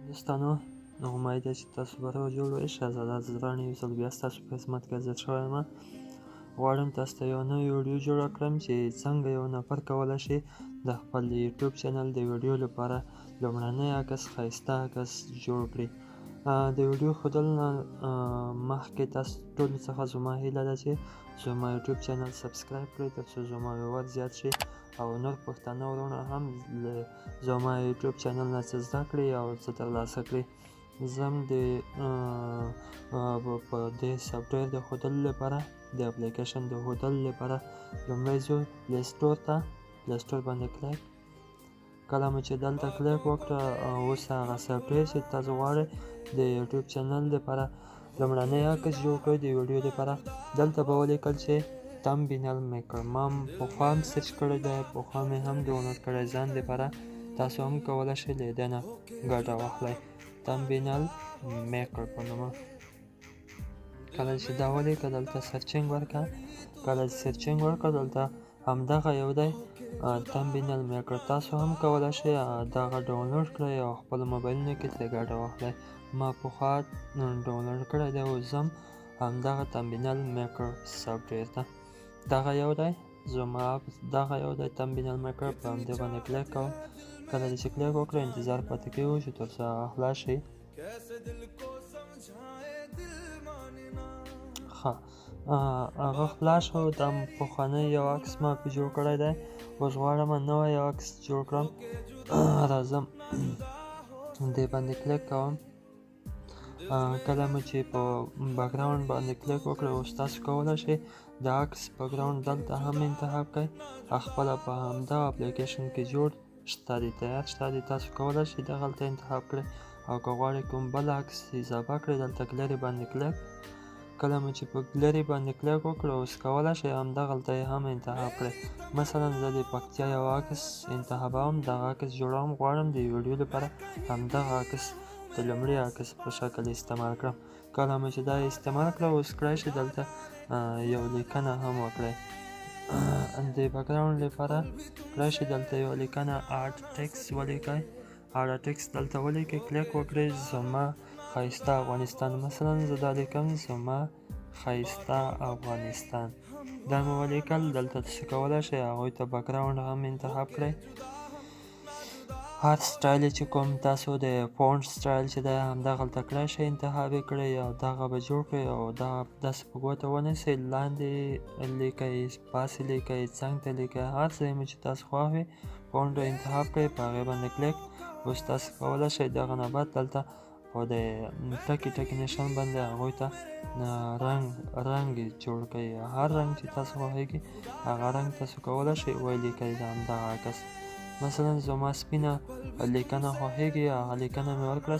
دوستانو امید ده چې تاسو به روغ جوړ وئ. شهزاده زرغان یو ځل بیا ستاسو په خدمت کې حاضر شوی یم. غواړم تاسو ته یو نوی ویډیو جوړه کړم چې څنګه یو نفر کولی شي د خپل یوټیوب چینل د ویډیو لپاره لومړنی عکس ښایسته عکس جوړ کړي. د ویډیو ښودلو نه مخکې تاسو ټولو څخه زما هیله ده چې زما یوټیوب چینل سبسکرایب کړئ تر څو زما ویور زیات شي او نور پښتانه وروڼه هم له زما یوټیوب چینل نه څه زده کړي او څه ترلاسه کړي. زه هم په دې سافټویر د ښودلو لپاره د اپلیکیشن د ښودلو لپاره لومړی ځو پلی سټور ته. پلی سټور باندې کلیک کله مو چې دلته کلیک وکړه اوس هغه سافټویر چې تاسو غواړئ د یوټیوب چینل لپاره لومړنی عکس جوړ کړئ د ویډیو لپاره دلته به ولیکل چې تمبینل میکر. ما پخوا هم سرچ کړی دی، پخوا مې هم ډاونلوډ کړی ځان لپاره. تاسو هم کولی شئ له دې نه ګټه واخلئ. تمبینل میکر په نومه کله چې دا ولیکه دلته سرچینګ ورکړه. کله چې سرچینګ ورکړه دلته همدغه یو دی تمبینل میکر. تاسو هم کولی شئ دغه ډاونلوډ کړئ او خپلو موبایلونو کې ترې ګټه واخلئ. ما پخوا ډاونلوډ کړی دی، اوس هم همدغه تمبینل میکر سافټویر ته دغه یو دی زما دغه یو دی تمبینل میکر. په همدې باندې کلیک کوم. کله چې کلیک وکړئ انتظار پاتې کوو چې تر څو هغه خلاص شي. ښه هغه خلاص شو. دا پخوانی یو عکس ما پې جوړ کړی دی. اوس غواړم نوی یو عکس جوړ کړم. راځم دې باندې کلیک کوم. کله مو چې په بکګراوند باندې کلیک وکړئ اوس تاسو کولی شئ د عکس بکګراوند دلته هم انتخاب کړئ. خپله په همدغه اپلیکیشن کې جوړ شته دی، تیار شته دی. تاسو کولی شئ دغلته انتخاب کړئ او که غواړئ کوم بل عکس اضافه کړئ دلته ګلري باندې کلیک. کله مو چې په ګلري باندې کلیک وکړئ اوس کولی شئ همدغلته یې هم انتخاب کړئ. مثلا زه د پکتیا یو عکس انتخابوم، دغه عکس جوړوم. غواړم د ویډیو لپاره همدغه عکس د لومړي عکس په شکل استعمال کړم. کله مو چې دا استعمال کړه اوس کړی شئ دلته یو لیکنه هم وکړئ. د بکګراوند لپاره کړی شئ دلته یو لیکنه اډ ټکس ولیکئ. اډ ټکس دلته ولیکئ، کلیک وکړئ زما ښایسته افغانستان. مثلا زه دا لیکم زما ښایسته افغانستان. دا مې ولیکل. دلته تاسو کولی شئ هغوی ته بکګراوند هم انتخاب کړئ. هر سټایل چې کوم تاسو د فونټ سټایل چې دی همدغلته کړی شئ انتخاب یې کړئ او دغه به جوړ کړئ او دغه داسې په ګوته ونیسئ. لاندې لیکئ، پاسې لیکئ، څنګ ته لیکئ، هر ځای مو چې تاسو خوښ وي فونټ انتخاب کړئ، په هغې باندې کلیک. اوس تاسو کولی شئ دغه نه بعد دلته په د ټکي ټکي نشان باندې هغوی ته رنګ جوړ کړئ. هر رنګ چې تاسو خوښیږي هغه رنګ تاسو کولی شئ ولیکئ د همدغه عکس. مثلا زما سپینه لیکنه خوښیږي، هغه لیکنه مې ورکړه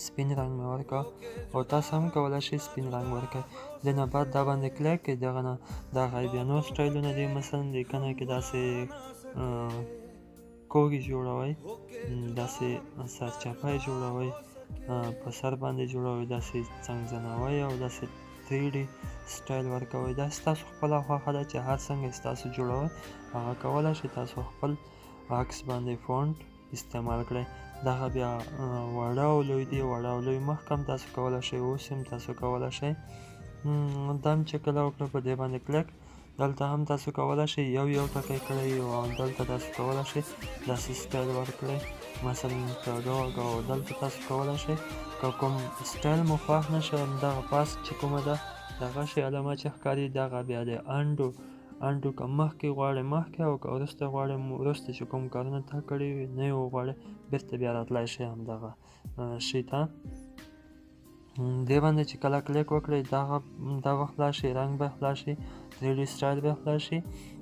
سپین رنګ مې ورکړه او تاسو هم کولی شئ سپین رنګ ورکړئ. د نه بعد دا باندې کلیک کړئ. دغه نه دغه بیا نور سټایلونه دي. مثلا لیکنه کې داسې کوږې جوړوئ، داسې سرچپه یې جوړوئ، په سر باندې جوړوئ، داسې څنګ او داسې 3D سټایل ورکوئ. دا ستاسو خپله خوښه ده چې هر څنګه ستاسو جوړوئ هغه کولی شئ تاسو خپل عکس باندې فونټ استعمال کړئ. دغه بیا واړه او لوی دي. واړه او لوی مخکې هم تاسو کولی شئ، اوس هم تاسو کولی شئ. دا هم چې کله وکړه په دې باندې کلیک دلته هم تاسو کولی شئ یو ټکی کړئ او دلته تاسو کولی شئ داسې سټایل ورکړئ. مثلا کاږه او دلته تاسو کولی شئ که کوم سټایل مو خوښ نه شي همدغه پاس چې کومه ده دغه شی علامه چې ښکاري دغه بیا د انډو که مخکې غواړئ مخکې او که وروسته غواړئ وروسته چې کوم کارونه تا کړي وي نه یې وغواړئ بېرته بیا راتلی شئ همدغه شي ته. دې باندې چې کله کلیک وکړئ دا به خلاص شي، رنګ به خلاص شي، 3D سټایل به خلاص شي.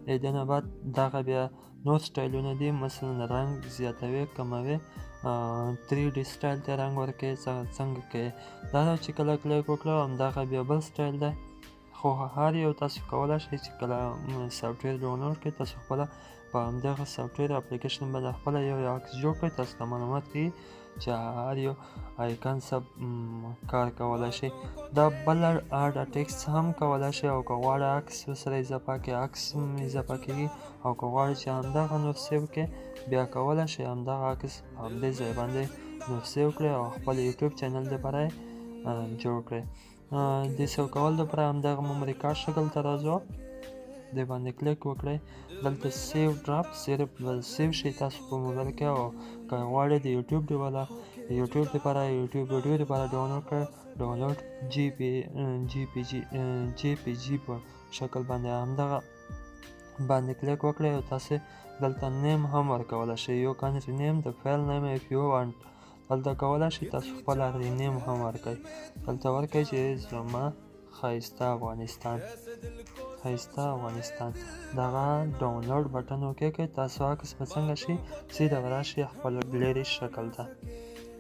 د دې نه بعد دغه بیا نور سټایلونه دي. مثلا رنګ زیاتوي کموي، 3D سټایل ته رنګ ورکوي څنګه کوي. دا چې کله کلیک وکړو همدغه بیا بل سټایل دی. خو هر یو تاسو کولی شئ چې کله سافټویر ډاونلوډ کړئ تاسو خپله په همدغه سافټویر اپلیکیشن باندې خپله یو عکس جوړ کړئ. تاسو ته معلومات کوي چې هر یو آیکن سب کار کولی شي. دا بل اډ ټکس هم کولی شي او که غواړئ عکس ورسره اضافه کړئ عکس هم اضافه کېږي او که غواړئ چې همدغه نور سیو کړئ بیا کولی شئ همدغه عکس په همدې ځای باندې نو سیو کړئ او خپل یوټیوب چینل دپاره یې جوړ کړئ. د سیو کولو دپاره همدغه ممري کارډ شکل ته راځو، دې باندې کلیک وکړئ. دلته سیو ډراپ صرف سیو شي تاسو په موبایل کې، او که غواړئ د یوټیوب دپاره یوټیوب ویډیو دپاره ډاونلوډ کړئ، ډاونلوډ جی پی جي په شکل باندې همدغه باندې کلیک وکړئ او تاسې دلته نیم هم ورکولی شئ. یو کانټري نیم د فایل نیم اف یو وانټ دلته کولی شئ تاسو خپل نیم هم ورکړئ. دلته ورکړئ چې زما ښایسته افغانستان دغه ډاونلوډ بټن وکړئ. تاسو عکس به څنګه شي سیده به راشي خپل ګلیري شکل ته.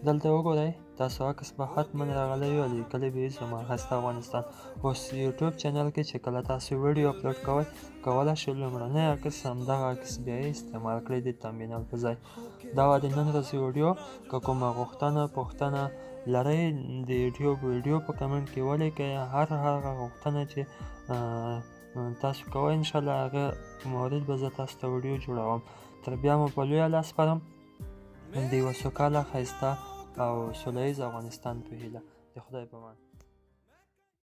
دلته وګورئ تاسو عکس به حتما راغلی وي او لیکلی به وي زما ښایسته افغانستان. اوس یوټیوب چینل کې چې کله تاسو ویډیو اپلوډ کوئ کولی شئ لومړنی عکس همدغه عکس بیا یې استعمال کړئ د تمبینل په ځای. دا وه د نن ورځې ویډیو. که کومه پوښتنه لرئ د یوټیوب ویډیو په کمنټ کې ولیکئ. هغه غوښتنه چې تاسو کوئ انشاءالله هغه مورد به زه تاسو ته ویډیو جوړوم. تر بیا مو په لویه لاس سپارم د یوه سوکاله ښایسته او سوله ییز افغانستان په هیله. د خدای په امان.